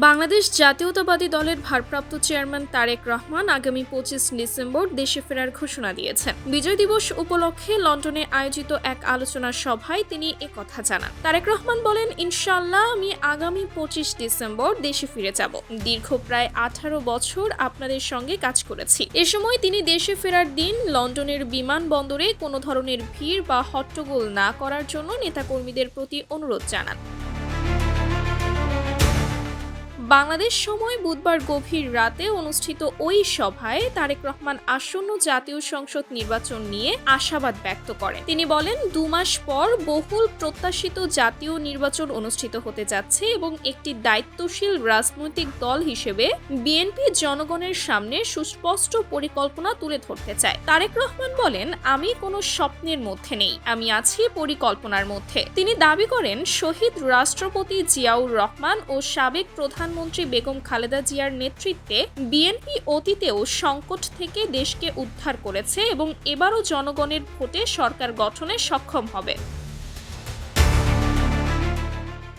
বাংলাদেশ জাতীয়তাবাদী দলের ভারপ্রাপ্ত চেয়ারম্যান তারেক রহমান আগামী 25 ডিসেম্বর দেশে ফেরার ঘোষণা দিয়েছেন। বিজয় দিবস উপলক্ষে লন্ডনে আয়োজিত এক আলোচনা সভায় তিনি একথা জানান। তারেক রহমান বলেন, ইনশাআল্লাহ আমি আগামী 25 ডিসেম্বর দেশে ফিরে যাব। দীর্ঘ প্রায় 18 বছর আপনাদের সঙ্গে কাজ করেছি। এ সময় তিনি দেশে ফেরার দিন লন্ডনের বিমানবন্দরে কোনো ধরনের ভিড় বা হট্টগোল না করার জন্য নেতাকর্মীদের প্রতি অনুরোধ জানান। বাংলাদেশ সময় বুধবার গভীর রাতে অনুষ্ঠিত ওই সভায় তারেক রহমান আসন্ন জাতীয় সংসদ নির্বাচন নিয়ে আশাবাদ ব্যক্ত করেন। তিনি বলেন, 2 মাস পর বহুল প্রত্যাশিত জাতীয় নির্বাচন অনুষ্ঠিত হতে যাচ্ছে এবং একটি দায়িত্বশীল রাজনৈতিক দল হিসেবে বিএনপি জনগণের সামনে সুস্পষ্ট পরিকল্পনা তুলে ধরতে চায়। তারেক রহমান বলেন, আমি কোনো স্বপ্নের মধ্যে নেই, আমি আছি পরিকল্পনার মধ্যে। তিনি দাবি করেন, শহীদ রাষ্ট্রপতি জিয়াউর রহমান ও সাবেক প্রধানমন্ত্রী বেগম খালেদা জিয়ার নেতৃত্বে বিএনপি অতীতেও সংকট থেকে দেশকে উদ্ধার করেছে এবং এবারও জনগণের ভোটে সরকার গঠনে সক্ষম হবে।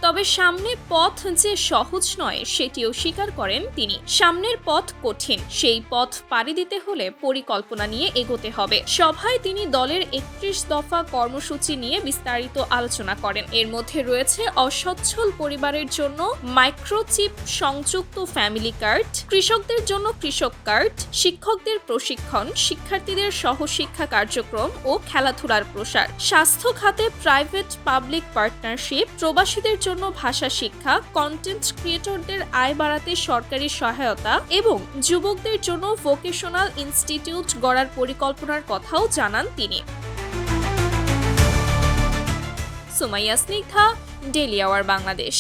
তবে সামনে পথ যে সহজ নয় সেটিও স্বীকার করেন তিনি। সামনের পথ কঠিন, সেই পথ পাড়ি দিতে হলে পরিকল্পনা নিয়ে এগোতে হবে। সভায় তিনি দলের 31 দফা কর্মসূচি নিয়ে বিস্তারিত আলোচনা করেন। এর মধ্যে রয়েছে অসচ্ছল পরিবারের জন্য মাইক্রোচিপ সংযুক্ত ফ্যামিলি কার্ড, কৃষকদের জন্য কৃষক কার্ড, শিক্ষকদের প্রশিক্ষণ, শিক্ষার্থীদের সহশিক্ষা কার্যক্রম ও খেলাধুলার প্রসার, স্বাস্থ্য খাতে প্রাইভেট পাবলিক পার্টনারশিপ, প্রবাসীদের জন্য ভাষা শিক্ষা, কন্টেন্ট ক্রিয়েটরদের আয় বাড়াতে সরকারি সহায়তা এবং যুবকদের জন্য ভোকেশনাল ইনস্টিটিউট গড়ার পরিকল্পনার কথাও জানান তিনি। Sumaiya Snigdha, daily our Bangladesh.